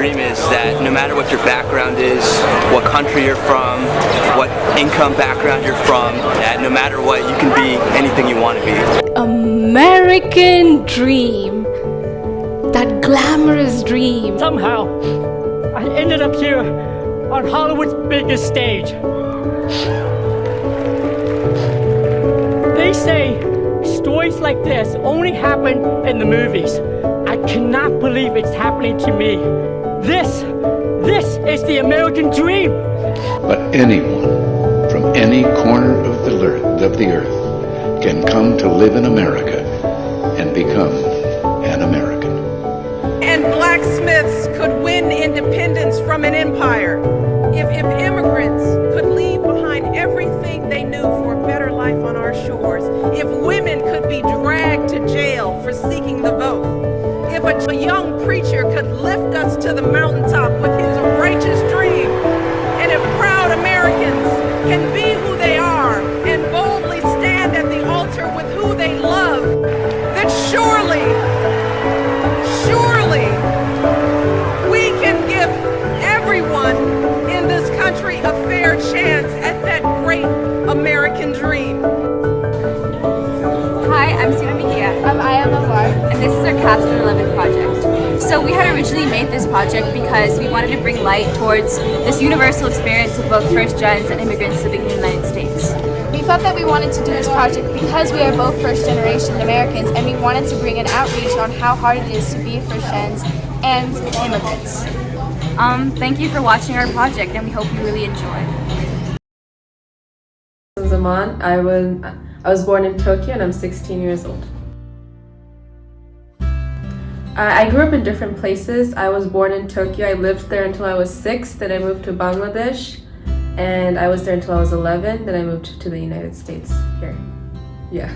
dream is that no matter what your background is, what country you're from, what income background you're from, that no matter what, you can be anything you want to be. American dream. That glamorous dream. Somehow, I ended up here on Hollywood's biggest stage. They say stories like this only happen in the movies. I cannot believe it's happening to me. This is the American dream. But anyone from any corner of the earth can come to live in America and become an American. And blacksmiths could win independence from an empire. If immigrants could leave behind everything they knew for a better life on our shores. If women could be dragged to jail for seeking the vote. If a young preacher could lift us to the mountaintop with his righteous dream. And if proud Americans can be who they are and boldly stand at the altar with who they love, then surely we can give everyone in this country a fair chance at that great American dream. Hi, I'm Sina Mejia. I'm Aya Lavar. And this is our Capstone 11 project. So we had originally made this project because we wanted to bring light towards this universal experience of both first-gens and immigrants living in the United States. We felt that we wanted to do this project because we are both first-generation Americans, and we wanted to bring an outreach on how hard it is to be first-gens and immigrants. Thank you for watching our project, and we hope you really enjoy. Zaman. I was born in Tokyo and I'm 16 years old. I grew up in different places. I was born in Tokyo. I lived there until I was 6. Then I moved to Bangladesh, and I was there until I was 11. Then I moved to the United States here. Yeah.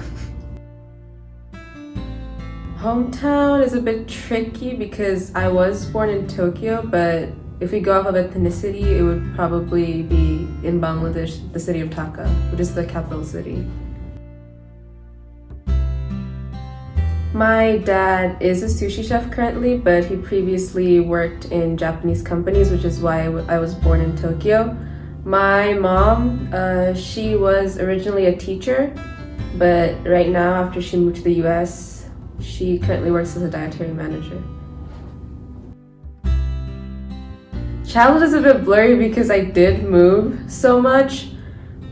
Hometown is a bit tricky because I was born in Tokyo, but if we go off of ethnicity, it would probably be in Bangladesh, the city of Dhaka, which is the capital city. My dad is a sushi chef currently, but he previously worked in Japanese companies, which is why I was born in Tokyo. My mom, she was originally a teacher, but right now, after she moved to the US, she currently works as a dietary manager. Childhood is a bit blurry because I did move so much,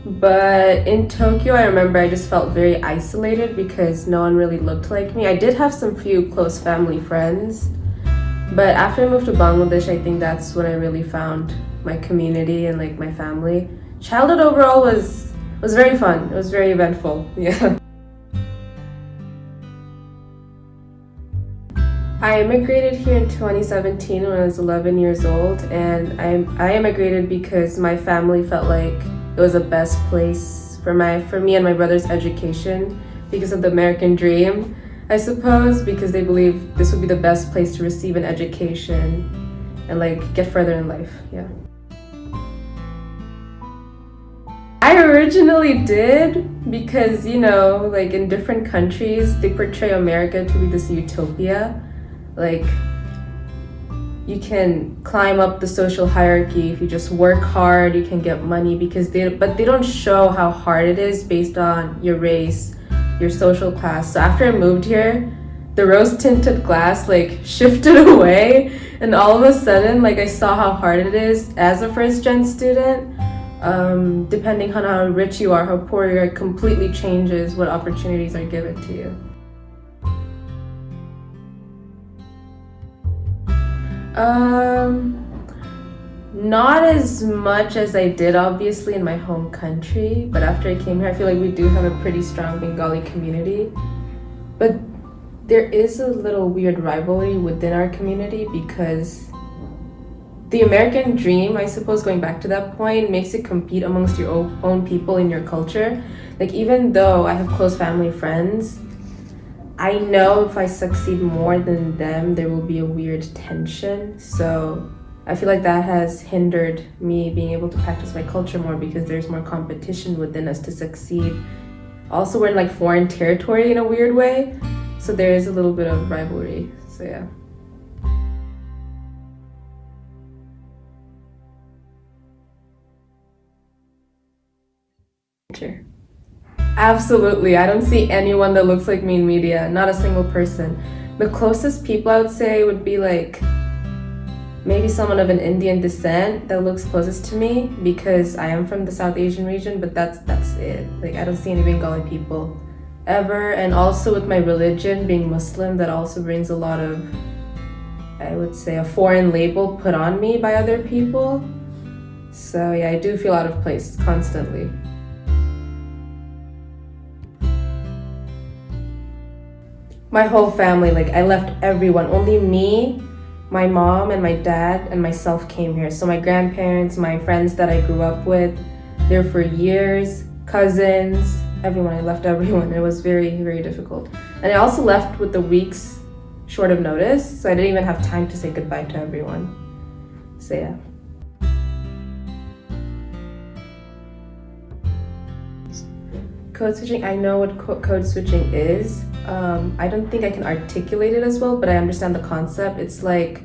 but in Tokyo I remember I just felt very isolated because no one really looked like me. I did have some few close family friends, but after I moved to Bangladesh, I think that's when I really found my community and like my family. Childhood overall was very fun. It was very eventful. Yeah. I immigrated here in 2017 when I was 11 years old, and I immigrated because my family felt like it was the best place for me and my brother's education because of the American dream, I suppose, because they believe this would be the best place to receive an education and like get further in life. Yeah. I originally did because, you know, like in different countries, they portray America to be this utopia. Like, you can climb up the social hierarchy if you just work hard, you can get money but they don't show how hard it is based on your race, your social class. So after I moved here, the rose-tinted glass like shifted away, and all of a sudden like I saw how hard it is as a first-gen student. Depending on how rich you are, how poor you are, it completely changes what opportunities are given to you. Not as much as I did obviously in my home country, but after I came here I feel like we do have a pretty strong Bengali community. But there is a little weird rivalry within our community because the American dream, I suppose, going back to that point, makes it compete amongst your own people in your culture. Like, even though I have close family friends, I know if I succeed more than them, there will be a weird tension. So I feel like that has hindered me being able to practice my culture more because there's more competition within us to succeed. Also, we're in like foreign territory in a weird way, so there is a little bit of rivalry. So yeah. Absolutely. I don't see anyone that looks like me in media, not a single person. The closest people I would say would be like maybe someone of an Indian descent that looks closest to me because I am from the South Asian region, but that's it. Like I don't see any Bengali people ever. And also with my religion being Muslim, that also brings a lot of, I would say, a foreign label put on me by other people. So yeah, I do feel out of place constantly. My whole family, like I left everyone, only me, my mom and my dad and myself came here. So my grandparents, my friends that I grew up with, there for years, cousins, everyone, I left everyone. It was very, very difficult. And I also left with the weeks short of notice, so I didn't even have time to say goodbye to everyone. So yeah. Code switching, I know what code switching is. I don't think I can articulate it as well, but I understand the concept. It's like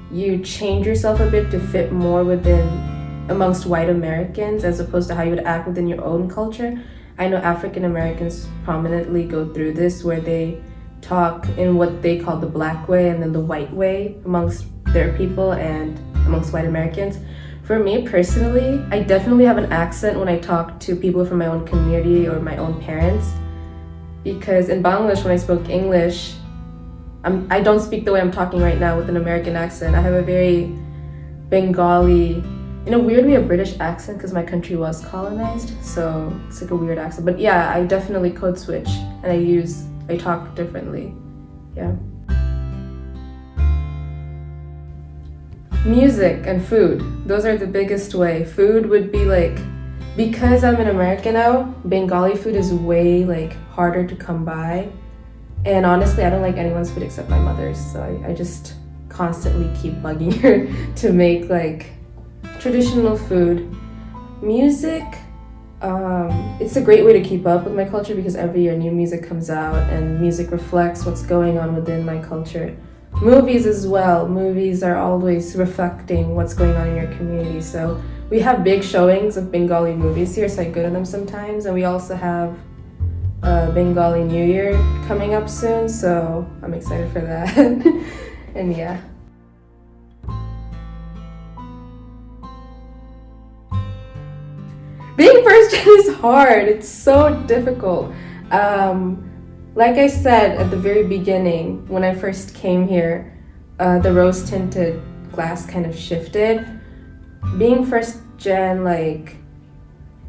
you change yourself a bit to fit more amongst white Americans as opposed to how you would act within your own culture. I know African Americans prominently go through this where they talk in what they call the black way and then the white way amongst their people and amongst white Americans. For me personally, I definitely have an accent when I talk to people from my own community or my own parents. Because in Bangladesh, when I spoke English, I don't speak the way I'm talking right now with an American accent. I have a very Bengali, in a weird way, a British accent because my country was colonized. So it's like a weird accent. But yeah, I definitely code switch and I talk differently. Yeah. Music and food, those are the biggest way. Food would be like, because I'm in America now, Bengali food is way like harder to come by. And honestly, I don't like anyone's food except my mother's. So I just constantly keep bugging her to make like traditional food. Music, it's a great way to keep up with my culture because every year new music comes out and music reflects what's going on within my culture. Movies as well. Movies are always reflecting what's going on in your community. So we have big showings of Bengali movies here, so I go to them sometimes. And we also have Bengali New Year coming up soon, so I'm excited for that. And yeah. Being first gen is hard. It's so difficult. Like I said at the very beginning, when I first came here, the rose-tinted glass kind of shifted. Being first gen, like,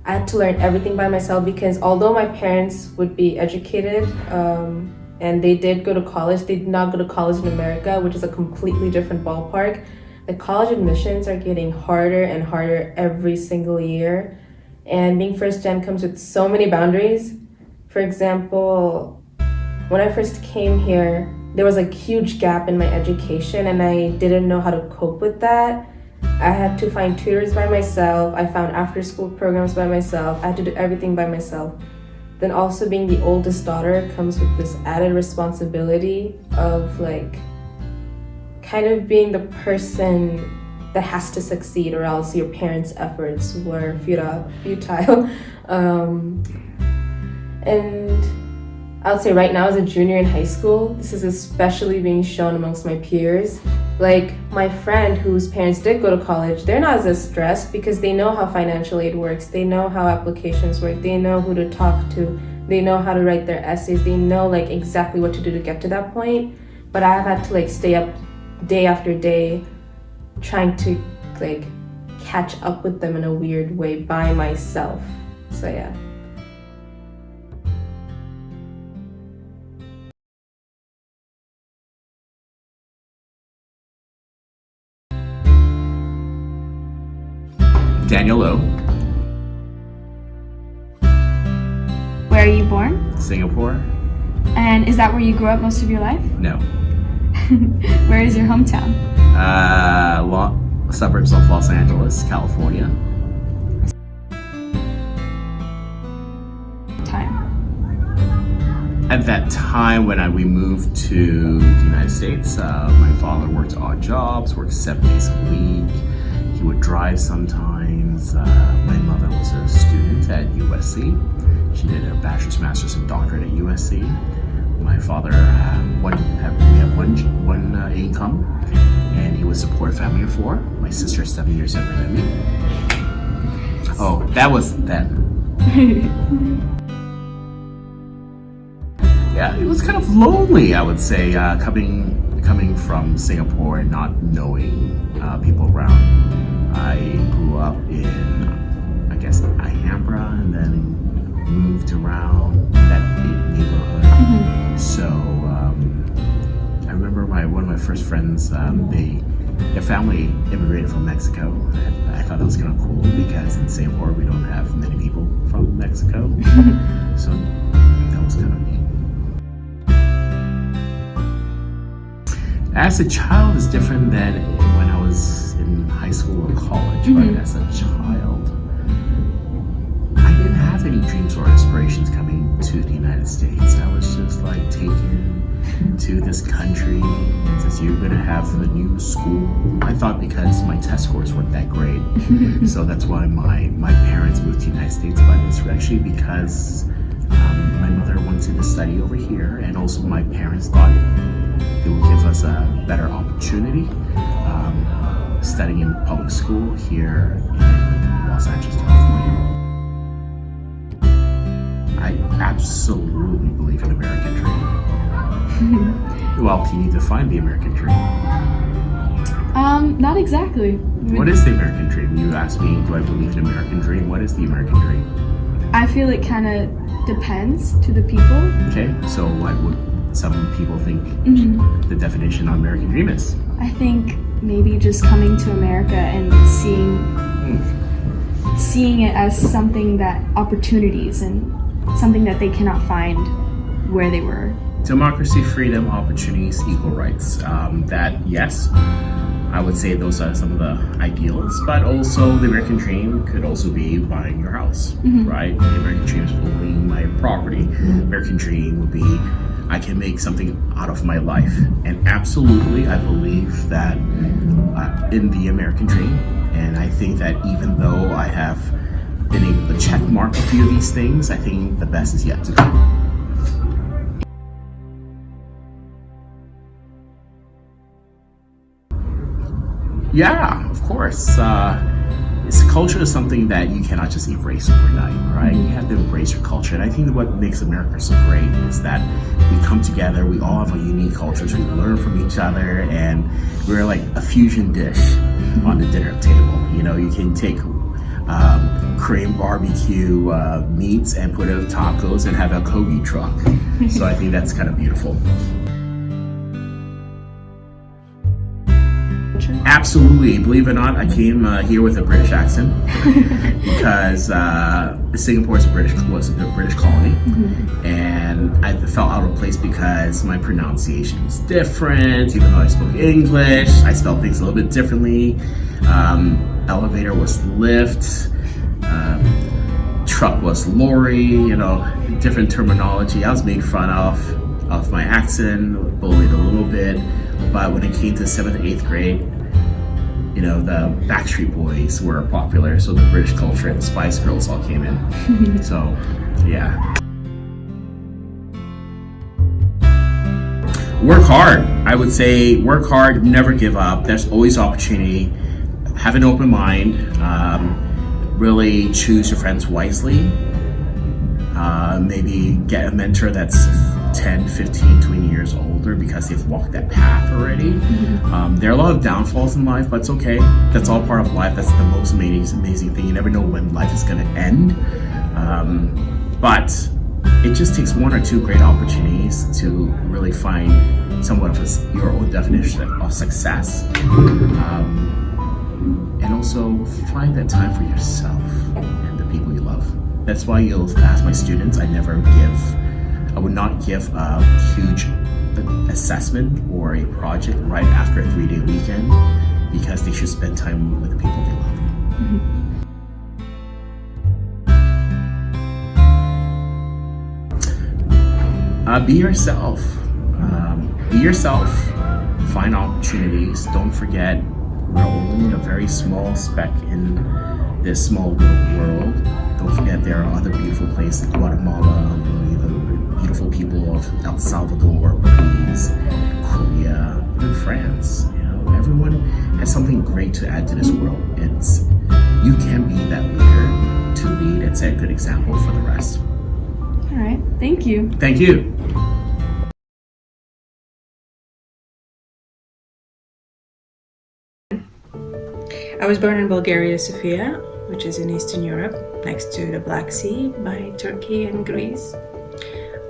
I had to learn everything by myself because although my parents would be educated and they did go to college, they did not go to college in America, which is a completely different ballpark. The college admissions are getting harder and harder every single year. And being first gen comes with so many boundaries. For example, when I first came here, there was a huge gap in my education and I didn't know how to cope with that. I had to find tutors by myself. I found after-school programs by myself. I had to do everything by myself. Then also being the oldest daughter comes with this added responsibility of like kind of being the person that has to succeed or else your parents' efforts were futile. And I would say right now as a junior in high school, this is especially being shown amongst my peers. Like my friend whose parents did go to college, they're not as stressed because they know how financial aid works, they know how applications work, they know who to talk to, they know how to write their essays, they know like exactly what to do to get to that point. But I've had to like stay up day after day trying to like catch up with them in a weird way by myself. So yeah. Daniel Lowe. Where are you born? Singapore. And is that where you grew up most of your life? No. Where is your hometown? Suburbs of Los Angeles, California. Time. At that time when we moved to the United States, my father worked odd jobs, worked 7 days a week. He would drive sometimes. My mother was a student at USC. She did her bachelor's, master's, and doctorate at USC. My father we had one income, and he would support a family of 4. My sister is 7 years younger than me. Oh, that was then. Yeah, it was kind of lonely, I would say, coming from Singapore and not knowing people around. I grew up in, I guess, Alhambra, and then moved around that neighborhood. So I remember one of my first friends, their family immigrated from Mexico. I thought that was kind of cool because in Singapore we don't have many people from Mexico. So that was kind of neat. As a child is different than when I was in high school or college, but as a child, I didn't have any dreams or aspirations coming to the United States. I was just like taken to this country. It says you're gonna have a new school. I thought because my test scores weren't that great, so that's why my parents moved to the United States. But it's actually because my mother wanted to study over here, and also my parents thought it would give us a better opportunity studying in public school here in Los Angeles, California. I absolutely believe in the American dream. Well, can you define the American dream? Not exactly. What is the American dream? You asked me, do I believe in the American dream? What is the American dream? I feel it kind of depends to the people. Okay, so what would some people think the definition of American dream is? I think maybe just coming to America and seeing it as something that opportunities and something that they cannot find where they were. Democracy, freedom, opportunities, equal rights. That, yes, I would say those are some of the ideals, but also the American dream could also be buying your house, right? The American dream is owning my property. American dream would be I can make something out of my life. And absolutely, I believe that in the American dream. And I think that even though I have been able to check mark a few of these things, I think the best is yet to come. Yeah, of course. Culture is something that you cannot just erase overnight, right? You have to embrace your culture. And I think what makes America so great is that we come together, we all have a unique cultures, we learn from each other, and we're like a fusion dish on the dinner table. You know, you can take Korean barbecue meats and put it in tacos and have a kogi truck. So I think that's kind of beautiful. Absolutely. Believe it or not, I came here with a British accent because Singapore was a British colony, and I felt out of place because my pronunciation was different. Even though I spoke English, I spelled things a little bit differently. Elevator was lift, truck was lorry. You know, different terminology. I was made fun of my accent, bullied a little bit. But when it came to 7th and 8th grade, you know, the Backstreet Boys were popular, so the British culture and the Spice Girls all came in. So, yeah. Work hard. I would say work hard, never give up. There's always opportunity. Have an open mind. Really choose your friends wisely. Maybe get a mentor that's 10, 15, 20 years older because they've walked that path already. There are a lot of downfalls in life, but it's okay. That's all part of life. That's the most amazing thing. You never know when life is going to end. But it just takes 1 or 2 great opportunities to really find somewhat of your own definition of success. And also find that time for yourself and the people you love. That's why you'll ask my students, I would not give a huge assessment or a project right after a 3-day weekend because they should spend time with the people they love. Be yourself. Find opportunities. Don't forget we're only a very small speck in this small world. Don't forget there are other beautiful places, Guatemala, the beautiful people of El Salvador, Belize, Korea, even France. Everyone has something great to add to this world. You can be that leader to lead and set a good example for the rest. All right, thank you. Thank you. I was born in Bulgaria, Sofia, which is in Eastern Europe, next to the Black Sea by Turkey and Greece.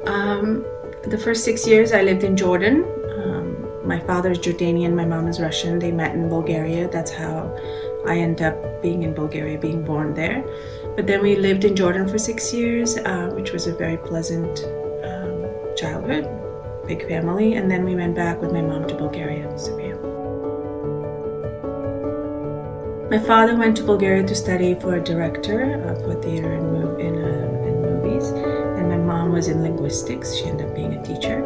The first 6 years I lived in Jordan. My father is Jordanian, my mom is Russian. They met in Bulgaria. That's how I ended up being in Bulgaria, being born there. But then we lived in Jordan for 6 years, which was a very pleasant childhood, big family. And then we went back with my mom to Bulgaria, Sofia. My father went to Bulgaria to study for a director for theater and movies, and my mom was in linguistics. She ended up being a teacher.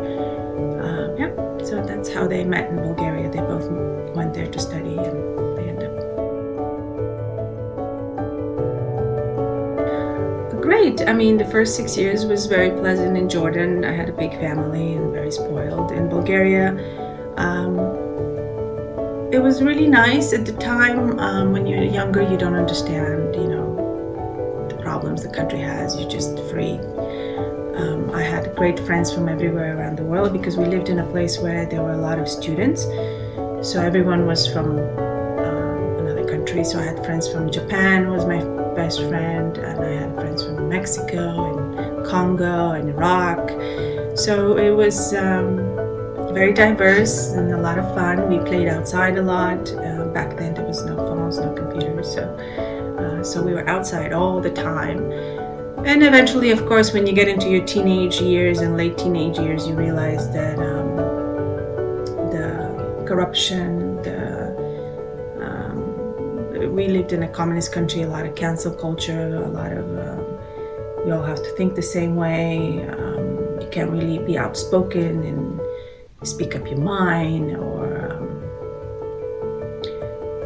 So that's how they met in Bulgaria. They both went there to study, and they ended up. Great. I mean, the first 6 years was very pleasant in Jordan. I had a big family and very spoiled. In Bulgaria, it was really nice at the time. When you're younger, you don't understand, the problems the country has. You're just free. I had great friends from everywhere around the world because we lived in a place where there were a lot of students. So everyone was from another country. So I had friends from Japan, was my best friend, and I had friends from Mexico and Congo and Iraq. So it was very diverse and a lot of fun. We played outside a lot. Back then there was no phones, no computers, so we were outside all the time. And eventually, of course, when you get into your teenage years and late teenage years, you realize that the corruption, we lived in a communist country, a lot of cancel culture, a lot of we all have to think the same way. You can't really be outspoken and speak up your mind, or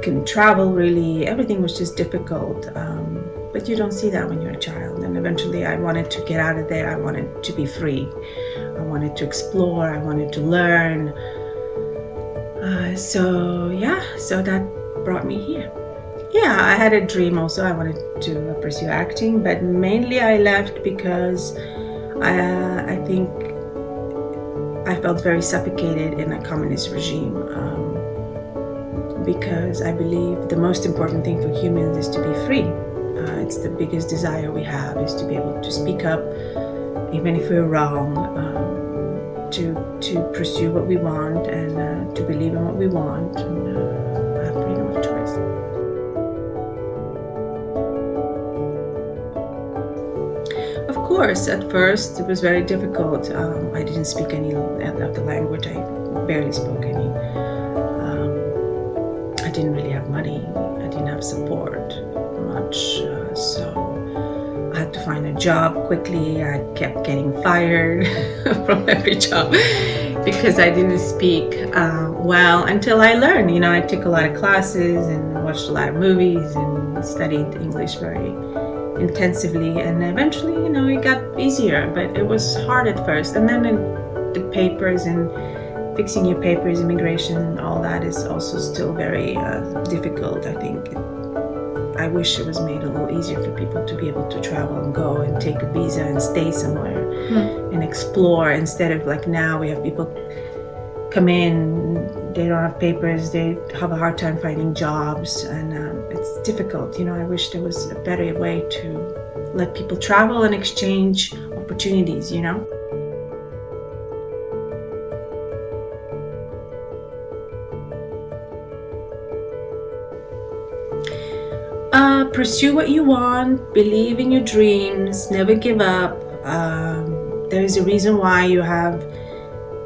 can travel really. Everything was just difficult. But you don't see that when you're a child. And eventually I wanted to get out of there. I wanted to be free. I wanted to explore. I wanted to learn. So that brought me here. Yeah, I had a dream also. I wanted to pursue acting, but mainly I left because I think I felt very suffocated in a communist regime. Because I believe the most important thing for humans is to be free. It's the biggest desire we have, is to be able to speak up, even if we're wrong, to pursue what we want, and to believe in what we want, and have freedom of choice. Of course, at first it was very difficult. I didn't speak any of the language. I barely spoke any. I didn't really have money. I didn't have support much, so I had to find a job quickly. I kept getting fired from every job because I didn't speak well until I learned. I took a lot of classes and watched a lot of movies and studied English very intensively, and eventually, it got easier, but it was hard at first. And then the papers and fixing your papers, immigration, all that is also still very difficult. I think I wish it was made a little easier for people to be able to travel and go and take a visa and stay somewhere and explore, instead of like now we have people come in, they don't have papers, they have a hard time finding jobs, and it's difficult. I wish there was a better way to let people travel and exchange opportunities, Pursue what you want, believe in your dreams, never give up. There is a reason why you have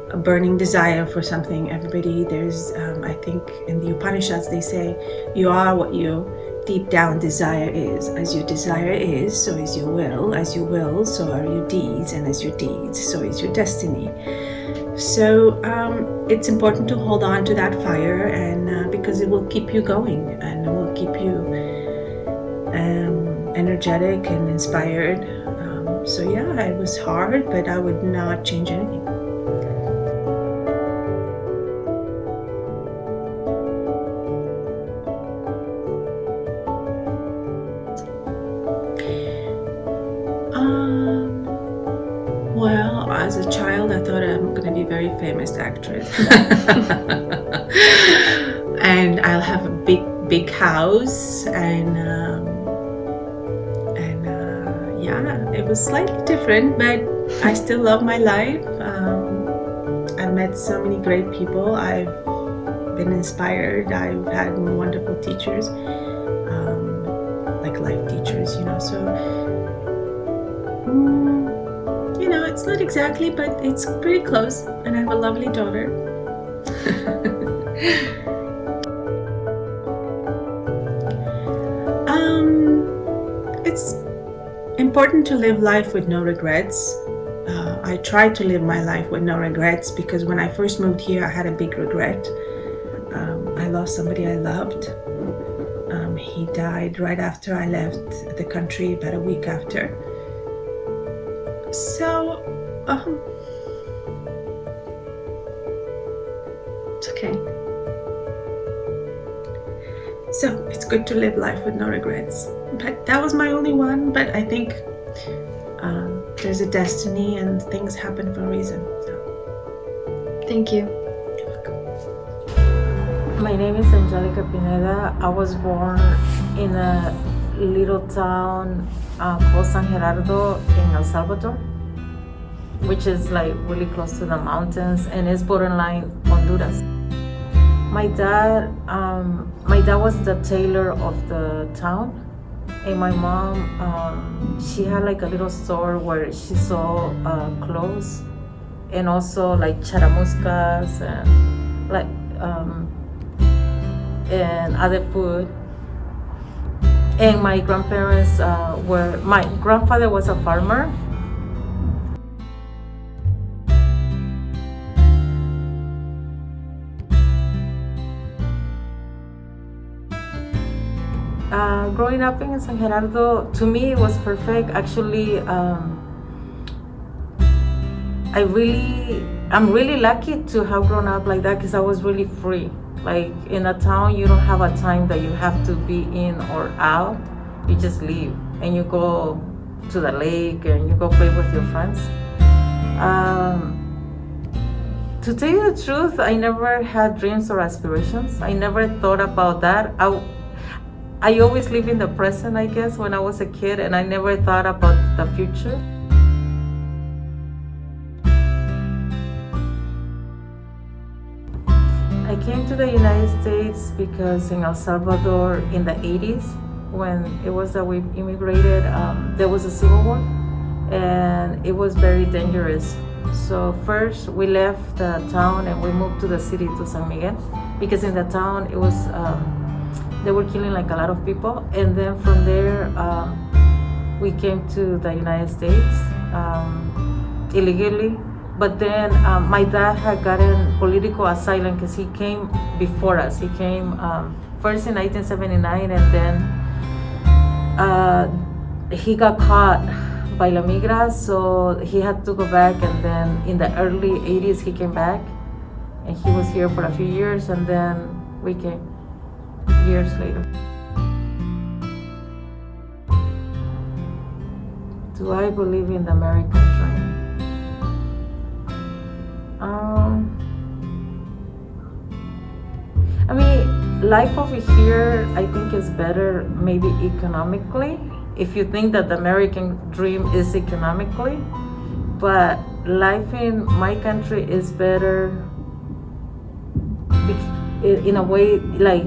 a burning desire for something. There's, I think in the Upanishads they say, you are what you deep down desire is. As your desire is, so is your will. As you will, so are your deeds. And as your deeds, so is your destiny. So it's important to hold on to that fire, and because it will keep you going, and it will keep you energetic and inspired. So yeah, it was hard, but I would not change anything. Well, as a child, I thought I'm going to be a very famous actress. And I'll have a big house, and yeah, it was slightly different, but I still love my life. I've met so many great people. I've been inspired. I've had wonderful teachers, like life teachers, so it's not exactly, but it's pretty close, and I have a lovely daughter. It's important to live life with no regrets. I try to live my life with no regrets, because when I first moved here, I had a big regret. I lost somebody I loved. He died right after I left the country, about a week after. So, it's okay. So, it's good to live life with no regrets. But that was my only one, but I think there's a destiny and things happen for a reason. So. Thank you. You're welcome. My name is Angelica Pineda. I was born in a little town called San Gerardo in El Salvador, which is like really close to the mountains, and it's borderline Honduras. My dad was the tailor of the town, and my mom, she had like a little store where she sold clothes, and also like charamuscas and like and other food. And my grandparents my grandfather was a farmer. Growing up in San Gerardo, to me it was perfect. Actually, I'm really lucky to have grown up like that, because I was really free. Like in a town, you don't have a time that you have to be in or out. You just leave and you go to the lake and you go play with your friends. To tell you the truth, I never had dreams or aspirations. I never thought about that. I always live in the present, I guess, when I was a kid, and I never thought about the future. I came to the United States because in El Salvador in the 80s, when it was that we immigrated, there was a civil war, and it was very dangerous. So first we left the town and we moved to the city, to San Miguel, because in the town it was they were killing like a lot of people. And then from there we came to the United States illegally. But then my dad had gotten political asylum because he came before us. He came first in 1979, and then he got caught by La Migra, so he had to go back. And then in the early 80s he came back, and he was here for a few years, and then we came years later. Do I believe in the American dream? I mean, life over here, I think, is better maybe economically, if you think that the American dream is economically. But life in my country is better in a way, like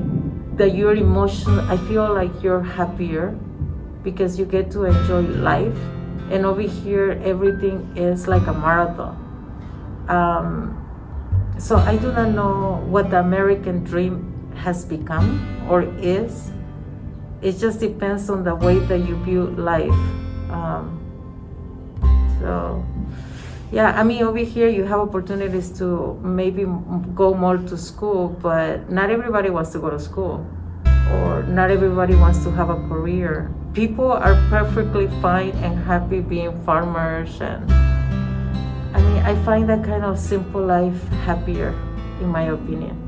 that your emotion, I feel like you're happier because you get to enjoy life. And over here, everything is like a marathon. So I do not know what the American dream has become or is. it just depends on the way that you view life. So yeah, I mean, over here you have opportunities to maybe go more to school, but not everybody wants to go to school, or not everybody wants to have a career. People are perfectly fine and happy being farmers, and I mean, I find that kind of simple life happier, in my opinion.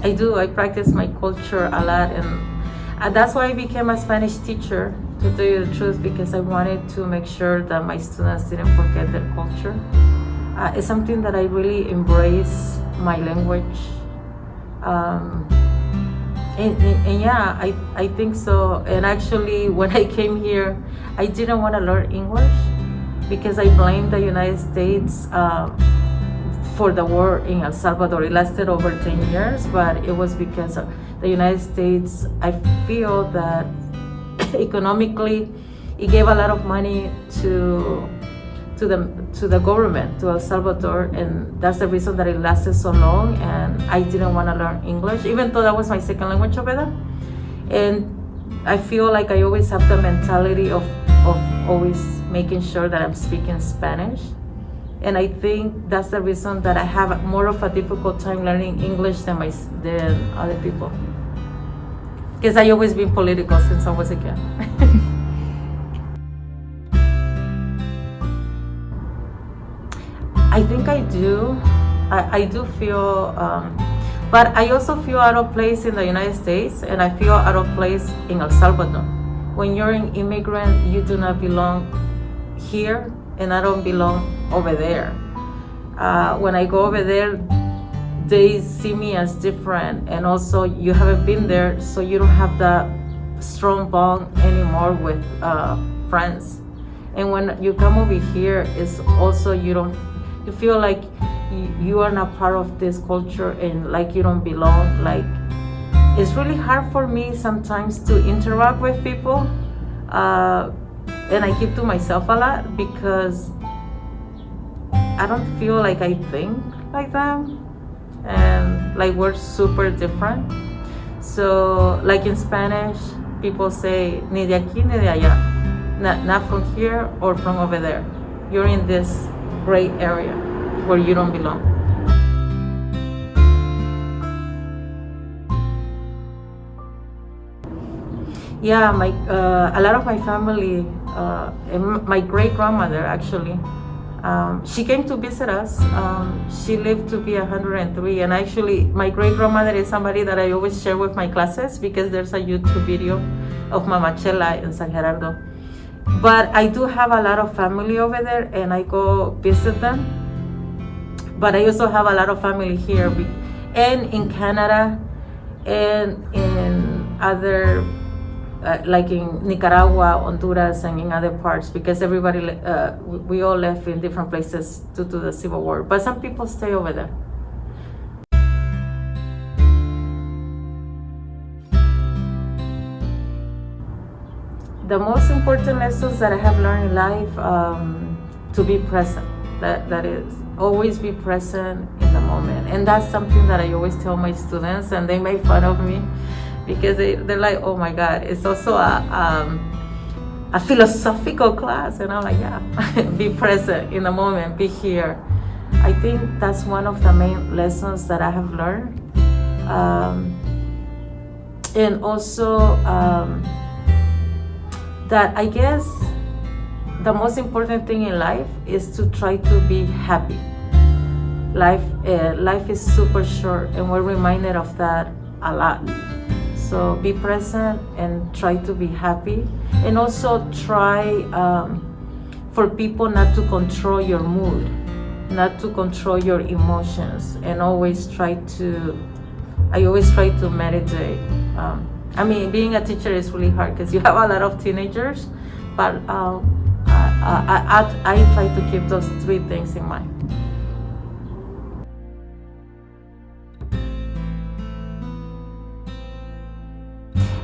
I practice my culture a lot, and that's why I became a Spanish teacher, to tell you the truth, because I wanted to make sure that my students didn't forget their culture. It's something that I really embrace, my language. And yeah, I think so. And actually, when I came here, I didn't want to learn English because I blamed the United States for the war in El Salvador. It lasted over 10 years, but it was because of the United States. I feel that economically, it gave a lot of money to the government, to El Salvador, and that's the reason that it lasted so long. And I didn't want to learn English, even though that was my second language over there. And I feel like I always have the mentality of always making sure that I'm speaking Spanish. And I think that's the reason that I have more of a difficult time learning English than other people. Because I always been political since I was a kid. I think I do. I do feel, but I also feel out of place in the United States, and I feel out of place in El Salvador. When you're an immigrant, you do not belong here, and I don't belong over there. When I go over there, they see me as different, and also you haven't been there, so you don't have that strong bond anymore with friends. And when you come over here, it's also you feel like you are not part of this culture, and like you don't belong. Like, it's really hard for me sometimes to interact with people, and I keep to myself a lot because I don't feel like I think like them, and like we're super different. So like in Spanish, people say ni de aquí ni de allá, not from here or from over there. You're in this gray area where you don't belong. Yeah, a lot of my family, and my great grandmother actually, she came to visit us. She lived to be 103, and actually my great grandmother is somebody that I always share with my classes because there's a YouTube video of Mama Chela in San Gerardo. But I do have a lot of family over there, and I go visit them. But I also have a lot of family here, and in Canada, and in other, like in Nicaragua, Honduras, and in other parts, because everybody, we all left in different places due to the Civil War. But some people stay over there. The most important lessons that I have learned in life, to be present. That is, always be present in the moment. And that's something that I always tell my students, and they make fun of me because they're like, oh my God, it's also a philosophical class. And I'm like, yeah, be present in the moment, be here. I think that's one of the main lessons that I have learned. And also, that I guess the most important thing in life is to try to be happy. Life is super short, and we're reminded of that a lot. So be present and try to be happy, and also try for people not to control your mood, not to control your emotions, and I always try to meditate. I mean, being a teacher is really hard because you have a lot of teenagers, but I try to keep those three things in mind.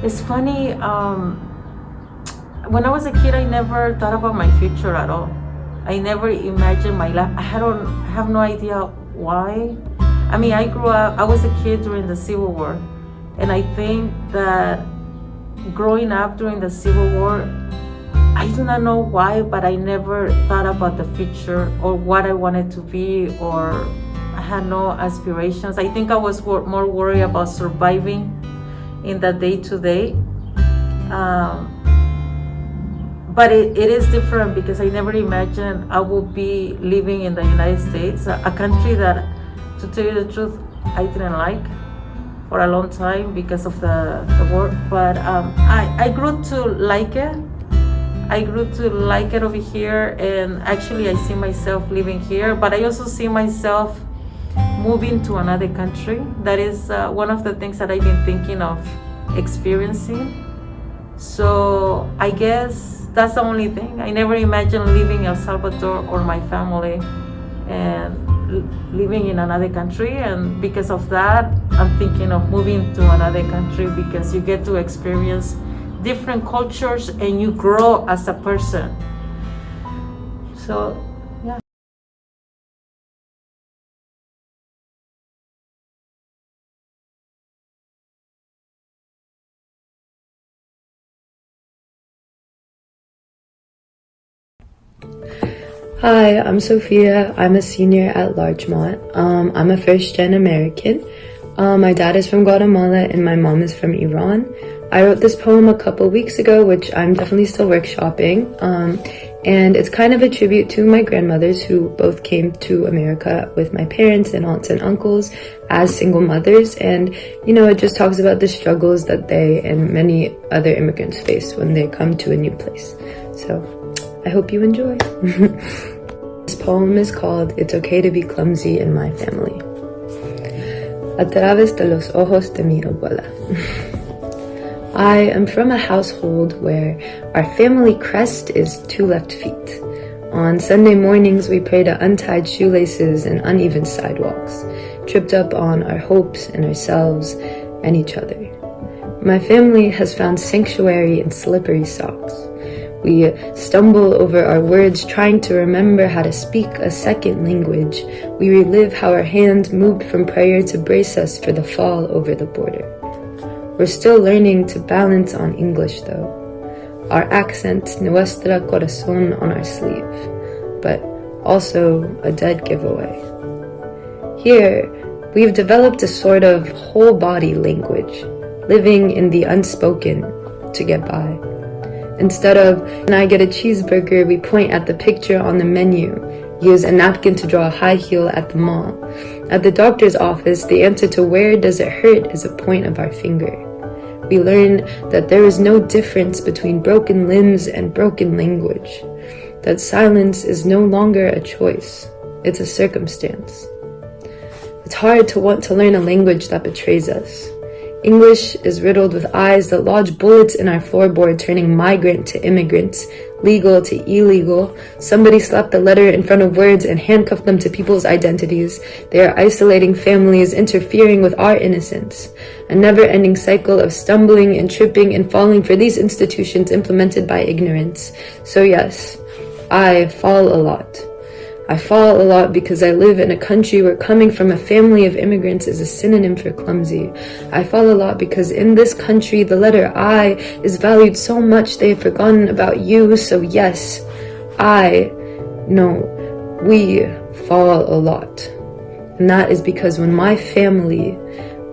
It's funny, when I was a kid, I never thought about my future at all. I never imagined my life. I have no idea why. I mean, I grew up, I was a kid during the Civil War. And I think that growing up during the Civil War, I do not know why, but I never thought about the future or what I wanted to be, or I had no aspirations. I think I was more worried about surviving in the day-to-day. But it is different because I never imagined I would be living in the United States, a country that, to tell you the truth, I didn't like for a long time because of the war. But I grew to like it. I grew to like it over here, and actually I see myself living here, but I also see myself moving to another country. That is one of the things that I've been thinking of experiencing. So I guess that's the only thing. I never imagined leaving El Salvador or my family and living in another country, and because of that I'm thinking of moving to another country because you get to experience different cultures and you grow as a person. So yeah. Hi, I'm Sophia. I'm a senior at Larchmont. I'm a first-gen American. My dad is from Guatemala and my mom is from Iran. I wrote this poem a couple weeks ago, which I'm definitely still workshopping. And it's kind of a tribute to my grandmothers who both came to America with my parents and aunts and uncles as single mothers. And, you know, it just talks about the struggles that they and many other immigrants face when they come to a new place. So I hope you enjoy. This poem is called It's Okay to be Clumsy in My Family. A través de los ojos de mi abuela. I am from a household where our family crest is 2 left feet. On Sunday mornings, we pray to untied shoelaces and uneven sidewalks, tripped up on our hopes and ourselves and each other. My family has found sanctuary in slippery socks. We stumble over our words trying to remember how to speak a second language. We relive how our hand moved from prayer to brace us for the fall over the border. We're still learning to balance on English though. Our accent, nuestra corazón, on our sleeve, but also a dead giveaway. Here, we've developed a sort of whole body language, living in the unspoken to get by. Instead of, "Can I get a cheeseburger?" we point at the picture on the menu, use a napkin to draw a high heel at the mall. At the doctor's office, the answer to "where does it hurt" is a point of our finger. We learn that there is no difference between broken limbs and broken language, that silence is no longer a choice, it's a circumstance. It's hard to want to learn a language that betrays us. English is riddled with eyes that lodge bullets in our floorboard, turning migrant to immigrants, legal to illegal. Somebody slapped the letter in front of words and handcuffed them to people's identities. They are isolating families, interfering with our innocence. A never-ending cycle of stumbling and tripping and falling for these institutions implemented by ignorance. So yes, I fall a lot. I fall a lot because I live in a country where coming from a family of immigrants is a synonym for clumsy. I fall a lot because in this country, the letter I is valued so much they have forgotten about you. So yes, we fall a lot. And that is because when my family,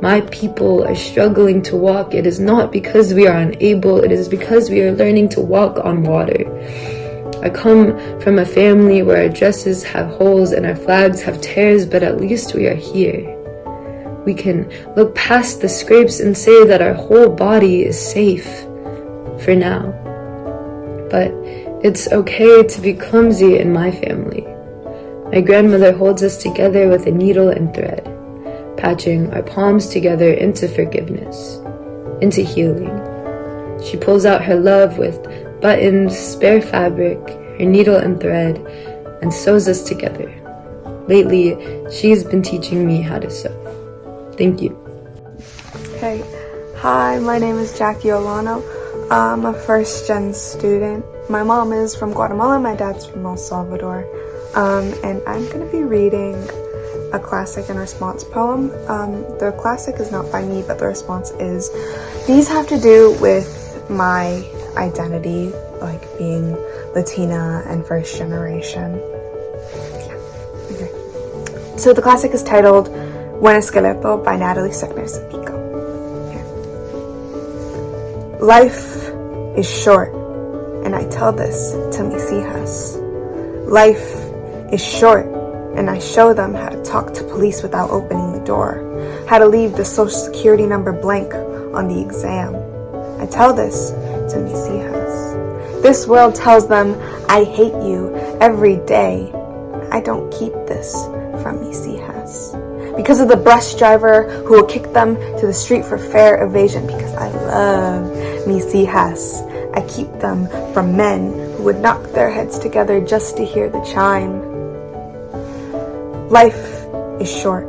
my people are struggling to walk, it is not because we are unable, it is because we are learning to walk on water. I come from a family where our dresses have holes and our flags have tears, but at least we are here. We can look past the scrapes and say that our whole body is safe, for now. But it's okay to be clumsy in my family. My grandmother holds us together with a needle and thread, patching our palms together into forgiveness, into healing. She pulls out her love with buttons, spare fabric, her needle and thread, and sews us together. Lately, she's been teaching me how to sew. Thank you. Hey, hi, my name is Jackie Olano. I'm a first-gen student. My mom is from Guatemala, my dad's from El Salvador. And I'm going to be reading a classic and response poem. The classic is not by me, but the response is. These have to do with my identity, like being Latina and first generation. Okay. So the classic is titled Buen Esqueleto by Natalie Seckner-Zapico. Life is short, and I tell this to mis hijas. Life is short, and I show them how to talk to police without opening the door, how to leave the social security number blank on the exam. I tell this to mis hijas. This world tells them I hate you every day. I don't keep this from mis hijas. Because of the bus driver who will kick them to the street for fare evasion, because I love mis hijas. I keep them from men who would knock their heads together just to hear the chime. Life is short,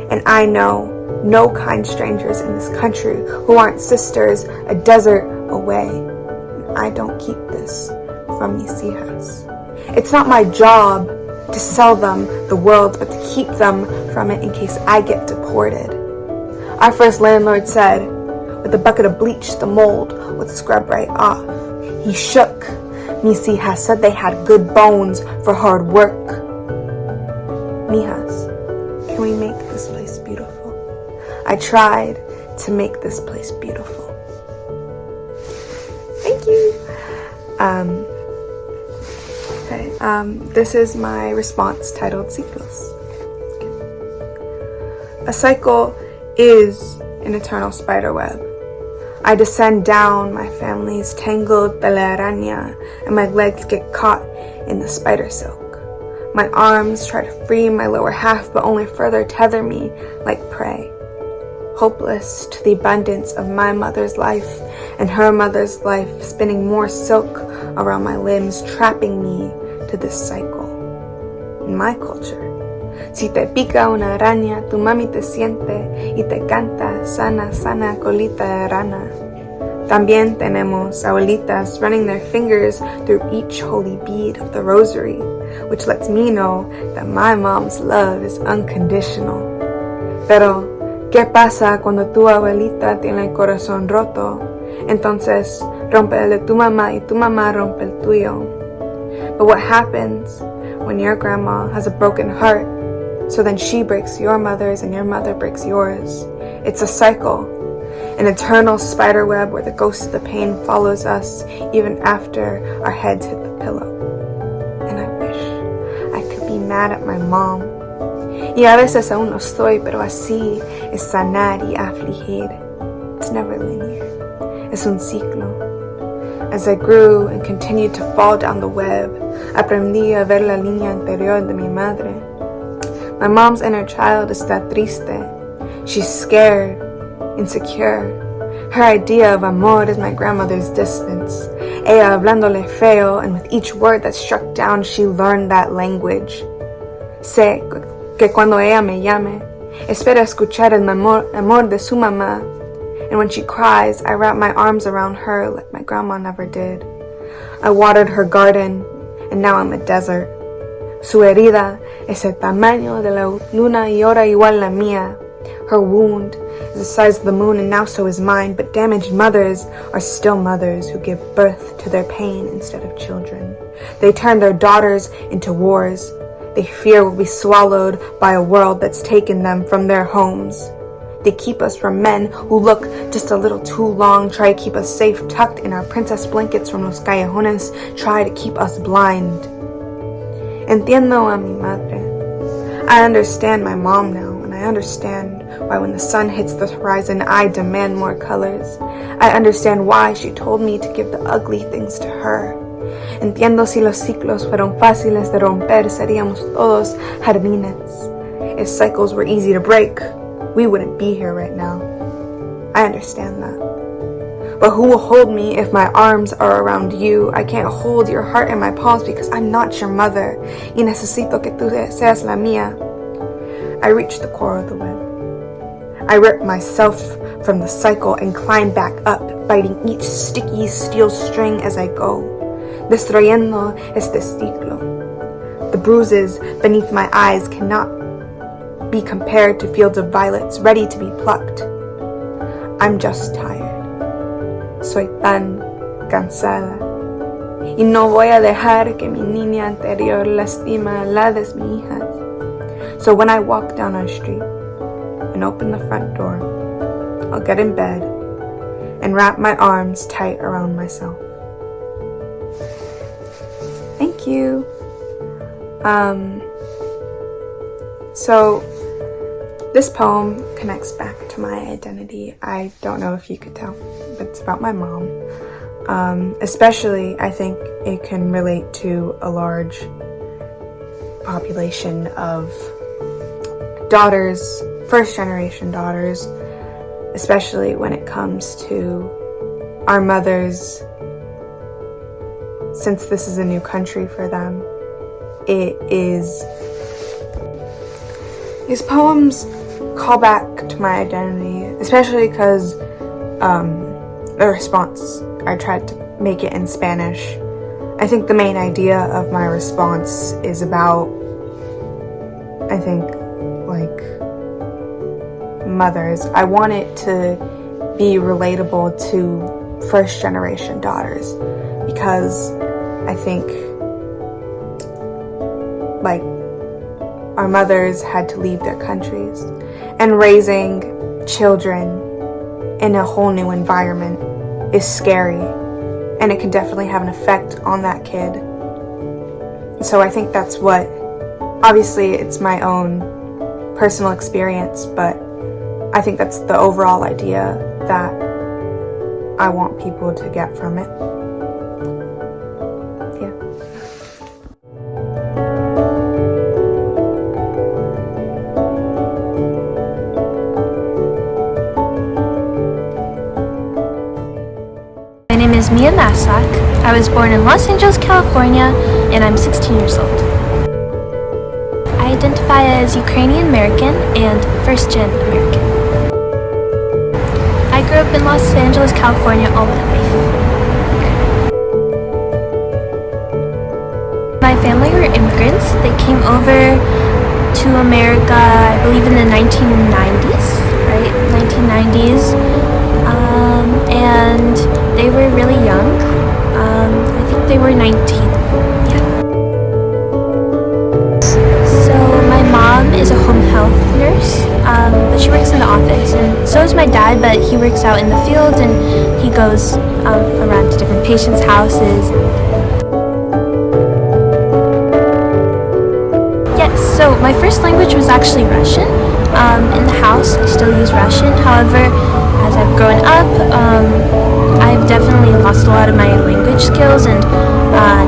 and I know no kind strangers in this country who aren't sisters a desert away. And I don't keep this from mis hijas. It's not my job to sell them the world, but to keep them from it in case I get deported. Our first landlord said, with a bucket of bleach, the mold would scrub right off. He shook. Mis hijas said they had good bones for hard work. Mijas, can we make this place beautiful? I tried to make this place beautiful. Thank you. This is my response titled Ciclos. A cycle is an eternal spider web. I descend down my family's tangled telaraña, and my legs get caught in the spider silk. My arms try to free my lower half, but only further tether me like prey. Hopeless to the abundance of my mother's life and her mother's life, spinning more silk around my limbs, trapping me to this cycle. In my culture, si te pica una araña, tu mami te siente y te canta, sana, sana, colita de rana. También tenemos abuelitas running their fingers through each holy bead of the rosary, which lets me know that my mom's love is unconditional. Pero, ¿qué pasa cuando tu abuelita tiene el corazón roto? Entonces, rompe el de tu mamá y tu mamá rompe el tuyo. But what happens when your grandma has a broken heart? So then she breaks your mother's and your mother breaks yours. It's a cycle, an eternal spider web where the ghost of the pain follows us even after our heads hit the pillow. And I wish I could be mad at my mom. Y a veces aún lo estoy, pero así es sanar y afligir. It's never linear. Es un ciclo. As I grew and continued to fall down the web, aprendí a ver la línea anterior de mi madre. My mom's inner child está triste. She's scared, insecure. Her idea of amor is my grandmother's distance. Ella hablándole feo, and with each word that struck down, she learned that language. Sé que cuando ella me llame, espera escuchar el amor de su mamá. And when she cries, I wrap my arms around her like my grandma never did. I watered her garden, and now I'm a desert. Su herida es el tamaño de la luna y ahora igual la mía. Her wound is the size of the moon, and now so is mine. But damaged mothers are still mothers who give birth to their pain instead of children. They turn their daughters into wars. They fear will be swallowed by a world that's taken them from their homes. They keep us from men who look just a little too long, try to keep us safe, tucked in our princess blankets from los callejones, try to keep us blind. Entiendo a mi madre. I understand my mom now, and I understand why when the sun hits the horizon, I demand more colors. I understand why she told me to give the ugly things to her. Entiendo si los ciclos fueron fáciles de romper, seríamos todos jardines. If cycles were easy to break, we wouldn't be here right now. I understand that. But who will hold me if my arms are around you? I can't hold your heart in my palms because I'm not your mother. Y necesito que tú seas la mía. I reach the core of the web. I rip myself from the cycle and climb back up, biting each sticky steel string as I go, destruyendo este ciclo. The bruises beneath my eyes cannot be compared to fields of violets ready to be plucked. I'm just tired. Soy tan cansada. Y no voy a dejar que mi niña interior lastima la de mi hija. So when I walk down our street and open the front door, I'll get in bed and wrap my arms tight around myself. Thank you. So this poem connects back to my identity. I don't know if you could tell, but it's about my mom. Especially, I think it can relate to a large population of daughters, first generation daughters, especially when it comes to our mothers. Since this is a new country for them, these poems call back to my identity, especially because the response, I tried to make it in Spanish. I think the main idea of my response is about, I think, like, mothers. I want it to be relatable to first generation daughters, because I think, like, our mothers had to leave their countries, and raising children in a whole new environment is scary, and it can definitely have an effect on that kid. So I think that's what, obviously it's my own personal experience, but I think that's the overall idea that I want people to get from it. Yeah. My name is Mia Massak. I was born in Los Angeles, California, and I'm 16 years old. I identify as Ukrainian American and first-gen American. I grew up in Los Angeles, California all my life. My family were immigrants. They came over to America, I believe in the 1990s, right? 1990s. And they were really young. I think they were 19. Yeah. So my mom is a home health nurse, but she works in the office, and so is my dad, but he works out in the field and he goes around to different patients' houses. Yes, so my first language was actually Russian. In the house, I still use Russian. However, as I've grown up, I've definitely lost a lot of my language skills, and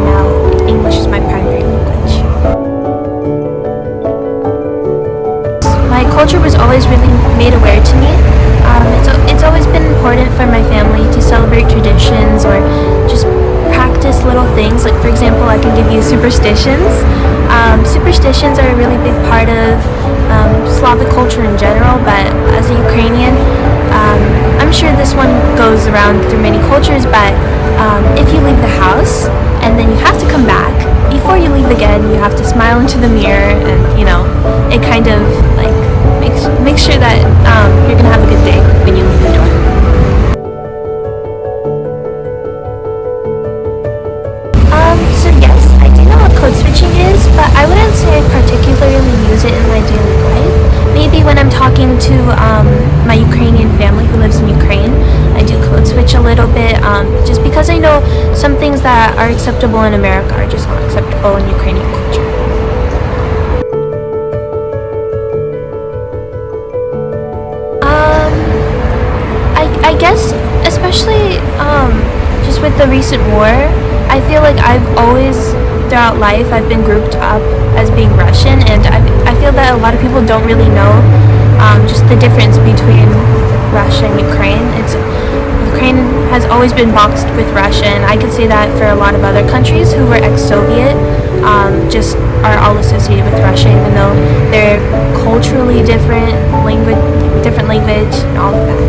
now English is my primary language. My culture was always really made aware to me. It's always been important for my family to celebrate traditions or just practice little things. Like, for example, I can give you superstitions. Superstitions are a really big part of Slavic culture in general, but as a Ukrainian, I'm sure this one goes around through many cultures, but if you leave the house and then you have to come back, before you leave again, you have to smile into the mirror, and, you know, it kind of, like, makes sure that you're going to have a good day when you leave the door. So yes, I do know what code switching is, but I wouldn't say I particularly use it in my daily life. Maybe when I'm talking to my Ukrainian family who lives in Ukraine, I do code switch a little bit, just because I know some things that are acceptable in America are just not acceptable in Ukrainian culture. I guess, especially just with the recent war, I feel like I've always, throughout life, I've been grouped up as being Russian, and I feel that a lot of people don't really know just the difference between Russia and Ukraine. Ukraine has always been boxed with Russia, and I could say that for a lot of other countries who were ex-Soviet, just are all associated with Russia, even though they're culturally different language, and all of that.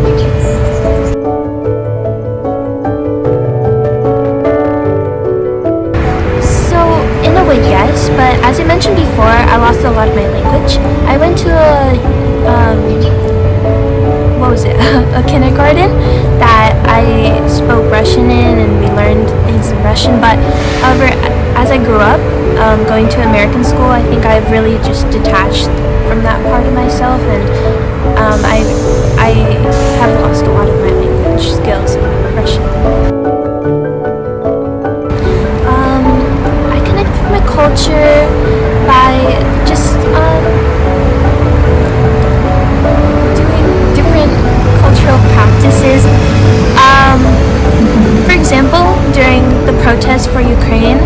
Yes, but as I mentioned before, I lost a lot of my language. I went to a kindergarten that I spoke Russian in, and we learned things in Russian. But however, as I grew up, going to American school, I think I've really just detached from that part of myself, and I have lost a lot of my language skills in Russian. I connect with my culture by just doing different cultural practices. For example, during the protests for Ukraine,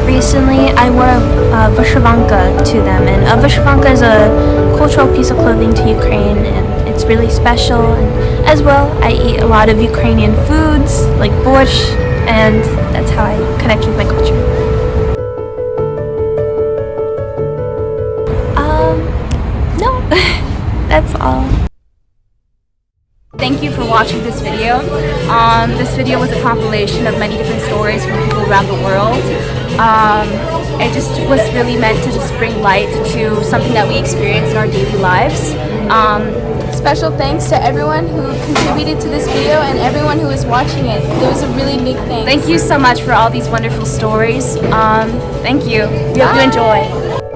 recently I wore a vyshyvanka to them, and a vyshyvanka is a cultural piece of clothing to Ukraine, and it's really special. And as well, I eat a lot of Ukrainian foods like borscht, and that's how I connect with my culture. No, that's all. Thank you for watching this video. This video was a compilation of many different stories from people around the world. It just was really meant to just bring light to something that we experience in our daily lives. Special thanks to everyone who contributed to this video and everyone who is watching it. It was a really big thing. Thank you so much for all these wonderful stories. Thank you. We hope you enjoy.